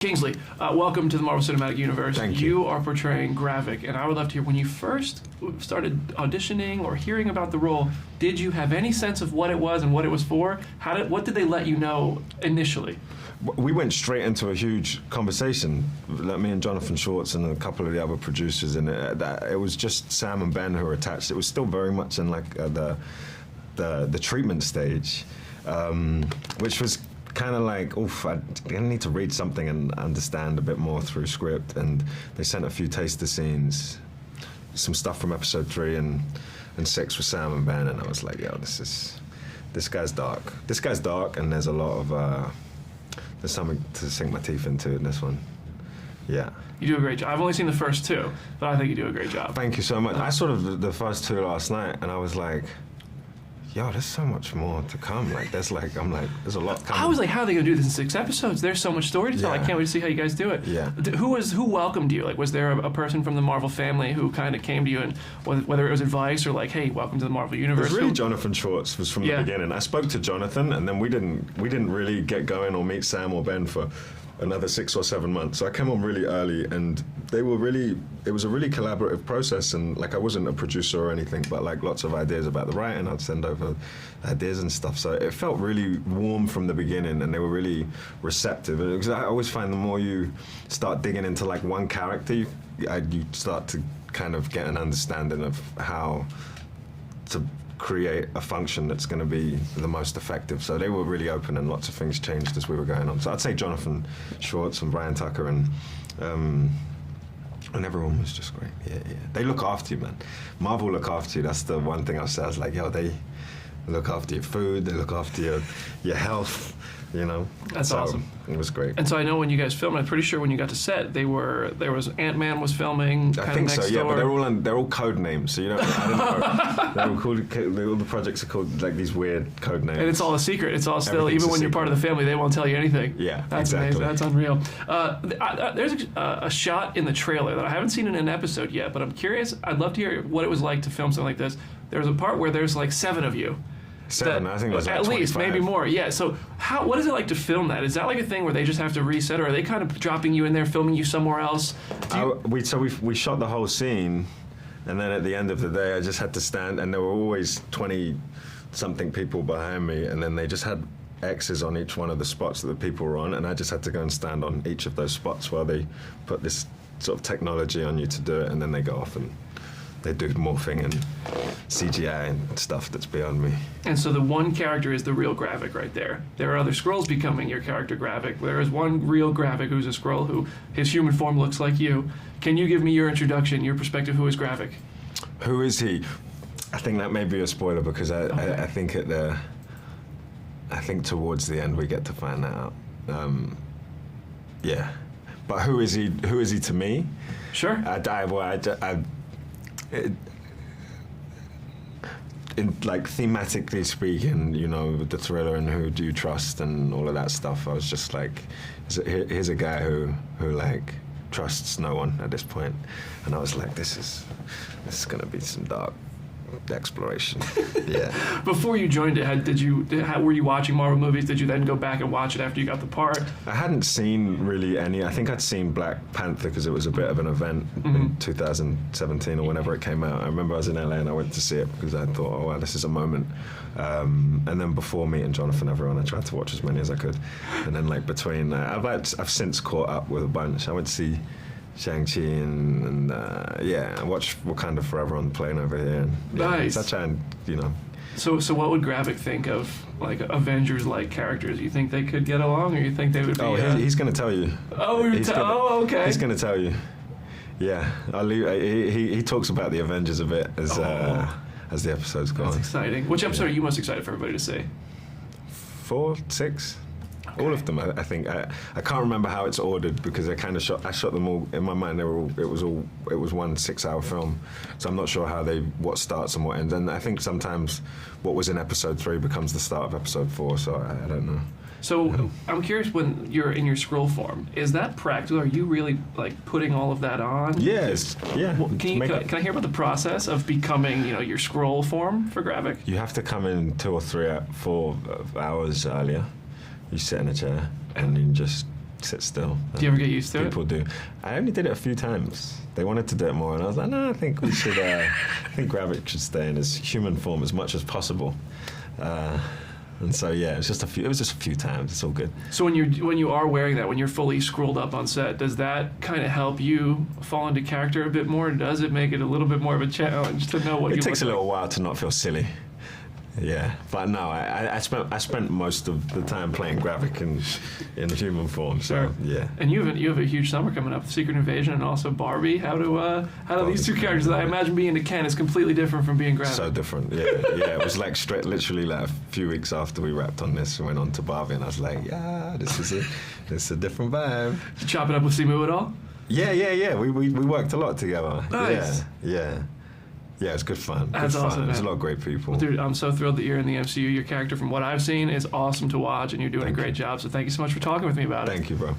Kingsley, welcome to the Marvel Cinematic Universe. Thank you. You are portraying Gravik, and I would love to hear, when you first started auditioning or hearing about the role, did you have any sense of what it was and what it was for? What did they let you know initially? We went straight into a huge conversation, like me and Jonathan Schwartz and a couple of the other producers, and it was just Sam and Ben who were attached. It was still very much in like the treatment stage, which was kind of like, oof, I need to read something and understand a bit more through script. And they sent a few taster scenes, some stuff from episode 3 and 6 with Sam and Ben, and I was like, yo, this guy's dark. This guy's dark, and there's a lot of there's something to sink my teeth into in this one. Yeah. You do a great job. I've only seen the first 2, but I think you do a great job. Thank you so much. I saw the first 2 last night, and I was like, yo, there's so much more to come. There's a lot coming. I was like, how are they going to do this in 6 episodes? There's so much story to tell. Yeah. I can't wait to see how you guys do it. Yeah. Who welcomed you? Like, was there a person from the Marvel family who kind of came to you, and whether it was advice or like, hey, welcome to the Marvel Universe? It was really Jonathan Schwartz was from the beginning. I spoke to Jonathan, and then we didn't really get going or meet Sam or Ben for another 6 or 7 months. So I came on really early, and it was a really collaborative process, and like I wasn't a producer or anything, but like lots of ideas about the writing, I'd send over ideas and stuff. So it felt really warm from the beginning, and they were really receptive. Because I always find the more you start digging into like one character, you start to kind of get an understanding of how to create a function that's going to be the most effective. So they were really open, and lots of things changed as we were going on. So I'd say Jonathan Schwartz and Brian Tucker and everyone was just great. Yeah. They look after you, man. Marvel look after you. That's the one thing I'll say. I was like, yo, they look after your food, they look after your health, you know. That's awesome. It was great. And so I know when you guys filmed, I'm pretty sure when you got to set, there was Ant-Man was filming. I think so, yeah. Door. But they're all code names, so you know. I don't know. All the projects are called like these weird code names. And it's all a secret. It's all still, even when you're part of the family, they won't tell you anything. Yeah, that's exactly. amazing. That's unreal. There's a shot in the trailer that I haven't seen in an episode yet, but I'm curious. I'd love to hear what it was like to film something like this. There's a part where there's like 7 of you. 7, I think it was like at 25. least, maybe more. Yeah. So, what is it like to film that? Is that like a thing where they just have to reset, or are they kind of dropping you in there, filming you somewhere else? We shot the whole scene, and then at the end of the day, I just had to stand, and there were always 20-something people behind me, and then they just had X's on each one of the spots that the people were on, and I just had to go and stand on each of those spots while they put this sort of technology on you to do it, and then they go off and they do morphing and CGI and stuff that's beyond me. And so the one character is the real Gravik right there. There are other Skrulls becoming your character Gravik. There is one real Gravik who's a Skrull who his human form looks like you. Can you give me your introduction, your perspective? Who is Gravik? Who is he? I think that may be a spoiler because I think towards the end we get to find that out. Yeah, but who is he? Who is he to me? Sure. Thematically speaking, you know, with the thriller and who do you trust and all of that stuff, I was just like, here's a guy who like trusts no one at this point, and I was like, this is gonna be some dark exploration. Yeah. Before you joined it, were you watching Marvel movies? Did you then go back and watch it after you got the part? I hadn't seen really any. I think I'd seen Black Panther because it was a bit of an event in 2017 or whenever it came out. I remember I was in LA and I went to see it because I thought, oh wow, this is a moment. And then before meeting Jonathan, I tried to watch as many as I could. And then like between, I've since caught up with a bunch. I went to see Shang-Chi and I watched Wakanda Forever on the plane over here. And, nice. So I try and, you know. So what would Gravik think of like Avengers-like characters? You think they could get along, or you think they would be? Oh, he's going to tell you. Okay. He's going to tell you. Yeah, he talks about the Avengers a bit as the episodes go on. That's exciting. Which episode are you most excited for everybody to see? 4, 6. Okay. All of them, I think. I can't remember how it's ordered because I shot them all in my mind. It was one 6-hour film, so I'm not sure what starts and what ends. And I think sometimes what was in episode 3 becomes the start of episode 4. So I don't know. So I'm curious, when you're in your Skrull form, is that practical? Are you really like putting all of that on? Yes. Yeah. Well, can I hear about the process of becoming, your Skrull form for Gravik? You have to come in 2 or 3 4 hours earlier. You sit in a chair and you just sit still. Do you ever get used to it? People do. I only did it a few times. They wanted to do it more, and I was like, no, I think we should. I think Gravik should stay in his human form as much as possible. And so yeah, it was just a few times. It's all good. So when you are wearing that, when you're fully scrolled up on set, does that kind of help you fall into character a bit more? Does it make it a little bit more of a challenge to know what you look like? It takes a little while to not feel silly. Yeah, but no, I spent most of the time playing Gravik in human form. So sure. Yeah. And you have a huge summer coming up, Secret Invasion and also Barbie. How do these two characters? I imagine being into Ken is completely different from being Gravik. So different. Yeah. It was like literally like a few weeks after we wrapped on this, we went on to Barbie, and I was like, yeah, this is a different vibe. Did you chop it up with Simu at all? Yeah. We worked a lot together. Nice. Yeah. Yeah, it's good fun. That's awesome, man. There's a lot of great people. Well, dude, I'm so thrilled that you're in the MCU. Your character, from what I've seen, is awesome to watch, and you're doing a great job. So thank you so much for talking with me about it. Thank you, bro.